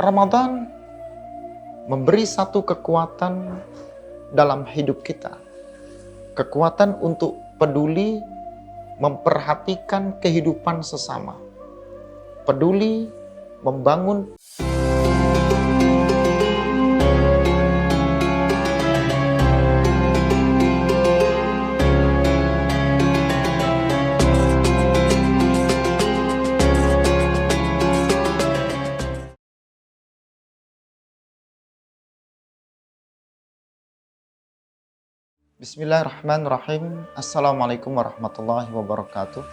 Ramadan memberi satu kekuatan dalam hidup kita. Kekuatan untuk peduli, memperhatikan kehidupan sesama. Peduli, membangun. Bismillahirrahmanirrahim. Assalamualaikum warahmatullahi wabarakatuh.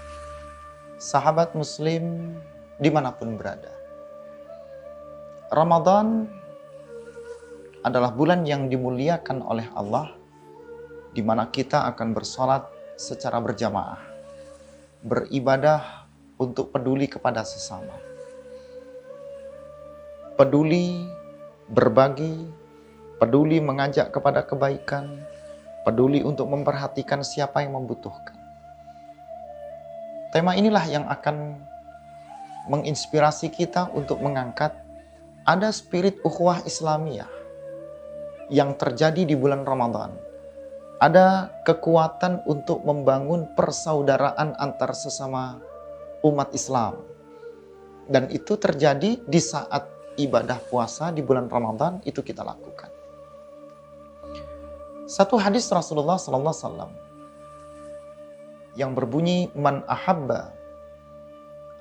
Sahabat muslim dimanapun berada, Ramadan adalah bulan yang dimuliakan oleh Allah, di mana kita akan bersolat secara berjamaah, beribadah untuk peduli kepada sesama, peduli berbagi, peduli mengajak kepada kebaikan, peduli untuk memperhatikan siapa yang membutuhkan. Tema inilah yang akan menginspirasi kita untuk mengangkat ada spirit ukhuwah Islamiyah yang terjadi di bulan Ramadan. Ada kekuatan untuk membangun persaudaraan antar sesama umat Islam. Dan itu terjadi di saat ibadah puasa di bulan Ramadan, itu kita lakukan. Satu hadis Rasulullah SAW yang berbunyi, man ahabba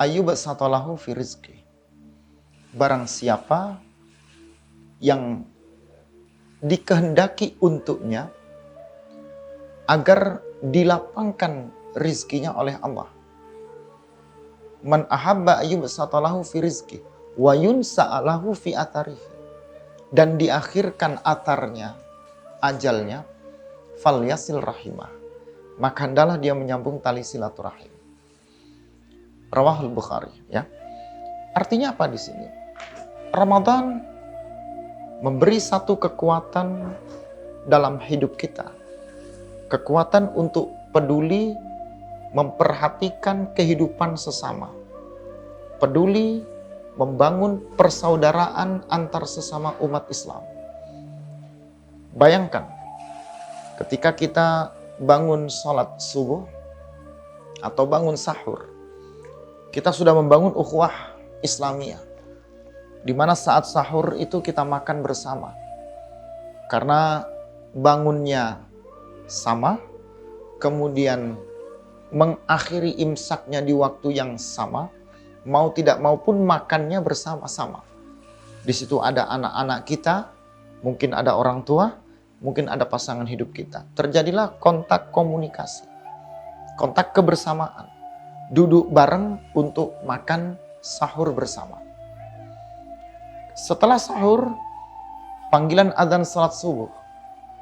ayyubsatalahu fi rizqi. Barang siapa yang dikehendaki untuknya agar dilapangkan rizkinya oleh Allah. Man ahabba ayyubsatalahu fi rizqi wa yunsa'alahu fi atarihi. Dan diakhirkan atarnya, ajalnya, fal yasil rahimah, maka hendaklah dia menyambung tali silaturahim. Rawahul Bukhari, ya. Artinya apa di sini? Ramadan memberi satu kekuatan dalam hidup kita. Kekuatan untuk peduli, memperhatikan kehidupan sesama. Peduli membangun persaudaraan antar sesama umat Islam. Bayangkan, ketika kita bangun sholat subuh atau bangun sahur, kita sudah membangun ukhuwah Islamiyah, di mana saat sahur itu kita makan bersama. Karena bangunnya sama, kemudian mengakhiri imsaknya di waktu yang sama, mau tidak mau pun makannya bersama-sama. Di situ ada anak-anak kita, mungkin ada orang tua, mungkin ada pasangan hidup kita. Terjadilah kontak komunikasi, kontak kebersamaan, duduk bareng untuk makan sahur bersama. Setelah sahur, panggilan adzan salat subuh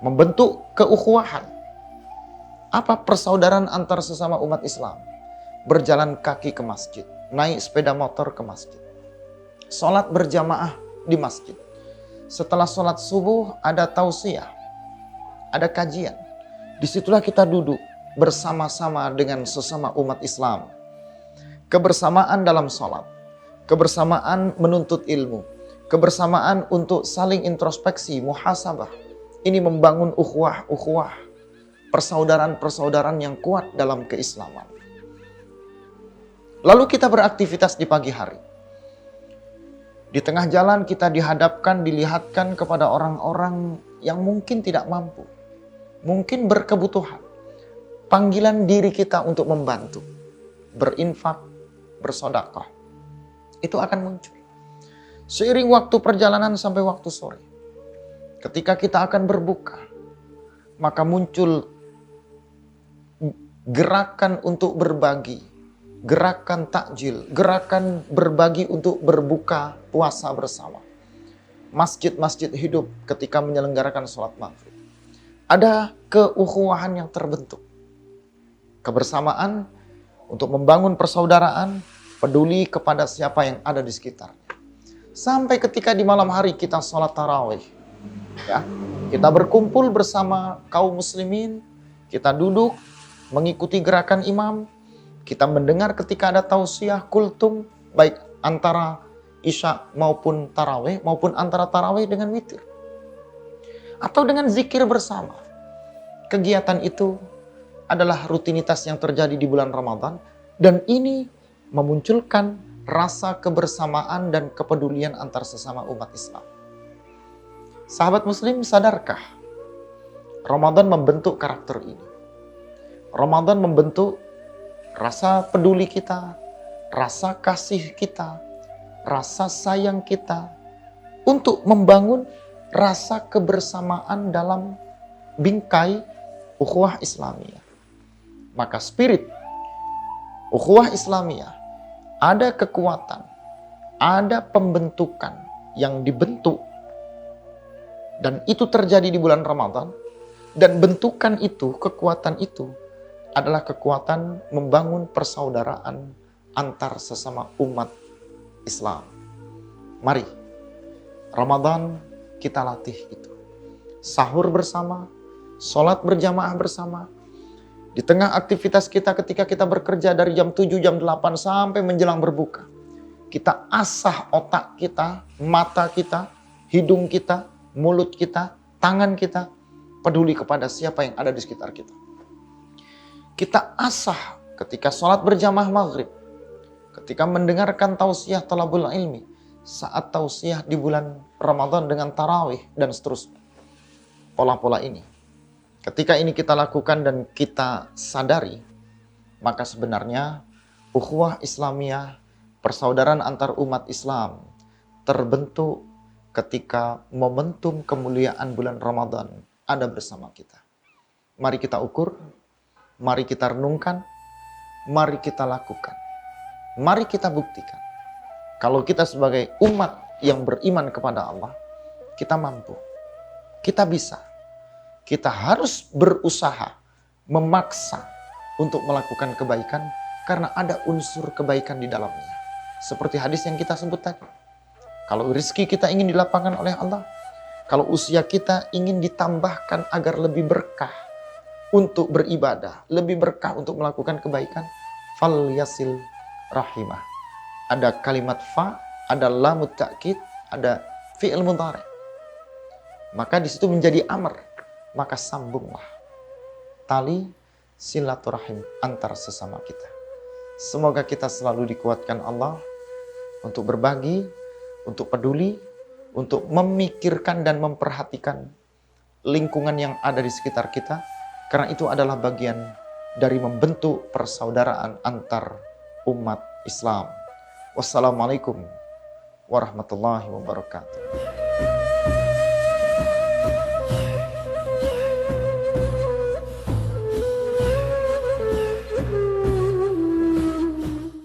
membentuk keukhuwahan. Apa persaudaraan antar sesama umat Islam? Berjalan kaki ke masjid, naik sepeda motor ke masjid, sholat berjamaah di masjid. Setelah sholat subuh ada tausiah, ada kajian. Disitulah kita duduk bersama-sama dengan sesama umat Islam. Kebersamaan dalam sholat, kebersamaan menuntut ilmu, kebersamaan untuk saling introspeksi, muhasabah. Ini membangun ukhuwah, persaudaraan-persaudaraan yang kuat dalam keislaman. Lalu kita beraktivitas di pagi hari. Di tengah jalan kita dilihatkan kepada orang-orang yang mungkin tidak mampu, mungkin berkebutuhan. Panggilan diri kita untuk membantu, berinfak, bersedekah, itu akan muncul. Seiring waktu perjalanan sampai waktu sore, ketika kita akan berbuka, maka muncul gerakan untuk berbagi, gerakan takjil, gerakan berbagi untuk berbuka puasa bersama. Masjid-masjid hidup ketika menyelenggarakan sholat maghrib. Ada keukhuwahan yang terbentuk. Kebersamaan untuk membangun persaudaraan, peduli kepada siapa yang ada di sekitarnya. Sampai ketika di malam hari kita sholat tarawih. Ya, kita berkumpul bersama kaum muslimin, kita duduk mengikuti gerakan imam, kita mendengar ketika ada tausiah kultum, baik antara isya maupun tarawih, maupun antara tarawih dengan witir. Atau dengan zikir bersama. Kegiatan itu adalah rutinitas yang terjadi di bulan Ramadan, dan ini memunculkan rasa kebersamaan dan kepedulian antar sesama umat Islam. Sahabat muslim, sadarkah Ramadan membentuk karakter ini? Ramadan membentuk rasa peduli kita, rasa kasih kita, rasa sayang kita, untuk membangun rasa kebersamaan dalam bingkai ukhuwah Islamiyah. Maka spirit ukhuwah Islamiyah, ada kekuatan, ada pembentukan yang dibentuk, dan itu terjadi di bulan Ramadan. Dan bentukan itu, kekuatan itu adalah kekuatan membangun persaudaraan antar sesama umat Islam. Mari Ramadan kita latih itu. Sahur bersama, sholat berjamaah bersama. Di tengah aktivitas kita ketika kita bekerja dari jam 7, jam 8 sampai menjelang berbuka. Kita asah otak kita, mata kita, hidung kita, mulut kita, tangan kita, peduli kepada siapa yang ada di sekitar kita. Kita asah ketika sholat berjamaah maghrib, ketika mendengarkan tausiah talabul ilmi, saat tausiah di bulan Ramadan dengan tarawih, dan seterusnya. Pola-pola ini, ketika ini kita lakukan dan kita sadari, maka sebenarnya ukhuwah Islamiyah, persaudaraan antar umat Islam, terbentuk ketika momentum kemuliaan bulan Ramadan ada bersama kita. Mari kita ukur, mari kita renungkan, mari kita lakukan, mari kita buktikan. Kalau kita sebagai umat yang beriman kepada Allah, kita mampu, kita bisa, kita harus berusaha, memaksa untuk melakukan kebaikan karena ada unsur kebaikan di dalamnya. Seperti hadis yang kita sebut tadi. Kalau rezeki kita ingin dilapangkan oleh Allah, kalau usia kita ingin ditambahkan agar lebih berkah untuk beribadah, lebih berkah untuk melakukan kebaikan, fal yasil rahimah. Ada kalimat fa, ada lamut ta'kid, ada fi'il mudhari. Maka di situ menjadi amr, maka sambunglah tali silaturahim antar sesama kita. Semoga kita selalu dikuatkan Allah untuk berbagi, untuk peduli, untuk memikirkan dan memperhatikan lingkungan yang ada di sekitar kita, karena itu adalah bagian dari membentuk persaudaraan antar umat Islam. Wassalamualaikum warahmatullahi wabarakatuh.